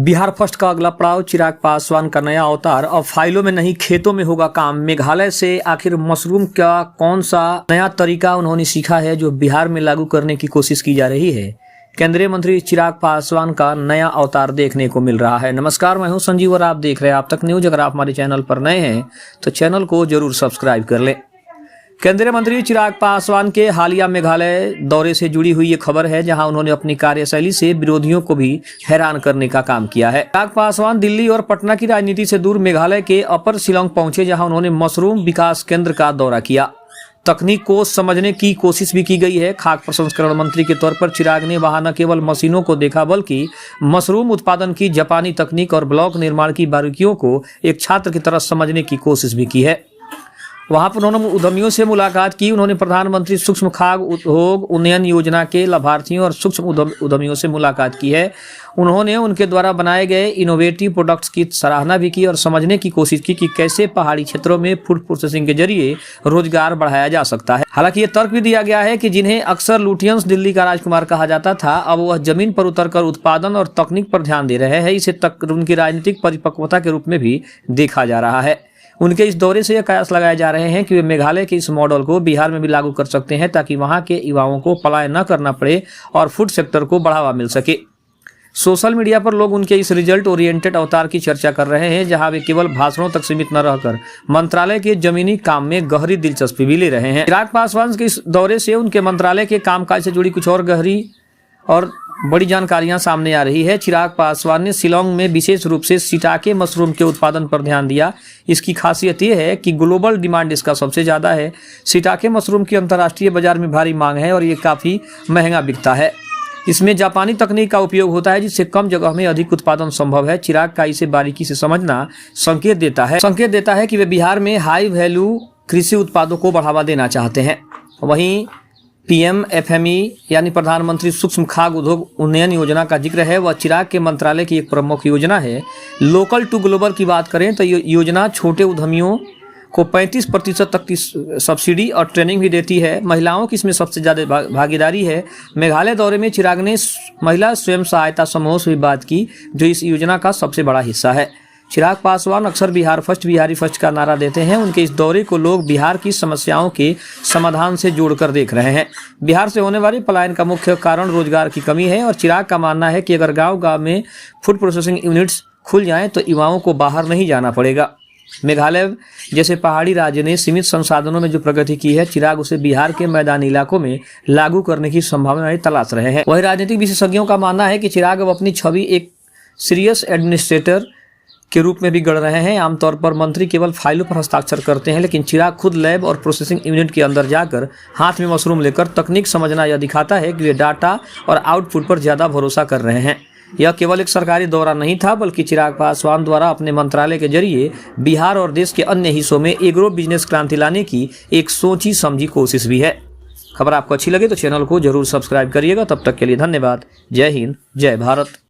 Bihar first का अगला पड़ाव चिराग पासवान का नया अवतार। अब फाइलों में नहीं खेतों में होगा काम। मेघालय से आखिर मशरूम का कौन सा नया तरीका उन्होंने सीखा है जो बिहार में लागू करने की कोशिश की जा रही है। केंद्रीय मंत्री चिराग पासवान का नया अवतार देखने को मिल रहा है। नमस्कार, मैं हूं संजीव और आप देख रहे हैं आप तक न्यूज। अगर आप हमारे चैनल पर नए हैं तो चैनल को जरूर सब्सक्राइब कर लें। केंद्रीय मंत्री चिराग पासवान के हालिया मेघालय दौरे से जुड़ी हुई ये खबर है, जहां उन्होंने अपनी कार्यशैली से विरोधियों को भी हैरान करने का काम किया है। चिराग पासवान दिल्ली और पटना की राजनीति से दूर मेघालय के अपर शिलांग पहुंचे, जहां उन्होंने मशरूम विकास केंद्र का दौरा किया। तकनीक को समझने की कोशिश भी की गई है। खाद्य प्रसंस्करण मंत्री के तौर पर चिराग ने वहां न केवल मशीनों को देखा बल्कि मशरूम उत्पादन की जापानी तकनीक और ब्लॉक निर्माण की बारीकियों को एक छात्र की तरह समझने की कोशिश भी की है। वहां पर उन्होंने उद्यमियों से मुलाकात की। उन्होंने प्रधानमंत्री सूक्ष्म खाद्य उद्योग उन्नयन योजना के लाभार्थियों और सूक्ष्म उद्यमियों से मुलाकात की है। उन्होंने उनके द्वारा बनाए गए इनोवेटिव प्रोडक्ट्स की सराहना भी की और समझने की कोशिश की कि कैसे पहाड़ी क्षेत्रों में फूड प्रोसेसिंग के जरिए रोजगार बढ़ाया जा सकता है। हालांकि ये तर्क भी दिया गया है कि जिन्हें अक्सर लुटियंस दिल्ली का राजकुमार कहा जाता था, अब वह जमीन पर उतरकर उत्पादन और तकनीक पर ध्यान दे रहे हैं। इसे उनकी राजनीतिक परिपक्वता के रूप में भी देखा जा रहा है। उनके इस दौरे से यह कयास लगाए जा रहे हैं कि वे मेघालय के इस मॉडल को बिहार में भी लागू कर सकते हैं, ताकि वहां के युवाओं को पलायन न करना पड़े और फूड सेक्टर को बढ़ावा मिल सके। सोशल मीडिया पर लोग उनके इस रिजल्ट ओरिएंटेड अवतार की चर्चा कर रहे हैं, जहां वे केवल भाषणों तक सीमित न रहकर मंत्रालय के जमीनी काम में गहरी दिलचस्पी भी ले रहे हैं। चिराग पासवान के इस दौरे से उनके मंत्रालय के कामकाज से जुड़ी कुछ और गहरी और बड़ी जानकारियां सामने आ रही है। चिराग पासवान ने शिलांग में विशेष रूप से शिटाके मशरूम के उत्पादन पर ध्यान दिया। इसकी खासियत यह है कि ग्लोबल डिमांड इसका सबसे ज़्यादा है। शिटाके मशरूम की अंतर्राष्ट्रीय बाजार में भारी मांग है और ये काफ़ी महंगा बिकता है। इसमें जापानी तकनीक का उपयोग होता है, जिससे कम जगह में अधिक उत्पादन संभव है। चिराग का इसे बारीकी से समझना संकेत देता है कि वे बिहार में हाई वैल्यू कृषि उत्पादों को बढ़ावा देना चाहते हैं। वहीं PMFME यानी प्रधानमंत्री सूक्ष्म खाद्य उद्योग उन्नयन योजना का जिक्र है। वह चिराग के मंत्रालय की एक प्रमुख योजना है। लोकल टू ग्लोबल की बात करें तो ये योजना छोटे उद्यमियों को 35% तक की सब्सिडी और ट्रेनिंग भी देती है। महिलाओं की इसमें सबसे ज़्यादा भागीदारी है। मेघालय दौरे में चिराग ने महिला स्वयं सहायता समूहों से भी बात की, जो इस योजना का सबसे बड़ा हिस्सा है। चिराग पासवान अक्सर बिहार फर्स्ट बिहारी फर्स्ट का नारा देते हैं। उनके इस दौरे को लोग बिहार की समस्याओं के समाधान से जोड़कर देख रहे हैं। बिहार से होने वाले पलायन का मुख्य कारण रोजगार की कमी है और चिराग का मानना है कि अगर गांव-गांव में फूड प्रोसेसिंग यूनिट्स खुल जाएं तो युवाओं को बाहर नहीं जाना पड़ेगा। मेघालय जैसे पहाड़ी राज्य ने सीमित संसाधनों में जो प्रगति की है, चिराग उसे बिहार के मैदानी इलाकों में लागू करने की संभावनाएं तलाश रहे हैं। वही राजनीतिक विशेषज्ञों का मानना है कि चिराग अब अपनी छवि एक सीरियस एडमिनिस्ट्रेटर के रूप में भी गढ़ रहे हैं। आमतौर पर मंत्री केवल फाइलों पर हस्ताक्षर करते हैं, लेकिन चिराग खुद लैब और प्रोसेसिंग यूनिट के अंदर जाकर हाथ में मशरूम लेकर तकनीक समझना यह दिखाता है कि वे डाटा और आउटपुट पर ज़्यादा भरोसा कर रहे हैं। यह केवल एक सरकारी दौरा नहीं था, बल्कि चिराग पासवान द्वारा अपने मंत्रालय के जरिए बिहार और देश के अन्य हिस्सों में एग्रो बिजनेस क्रांति लाने की एक सोची समझी कोशिश भी है। खबर आपको अच्छी लगे तो चैनल को जरूर सब्सक्राइब करिएगा। तब तक के लिए धन्यवाद। जय हिंद, जय भारत।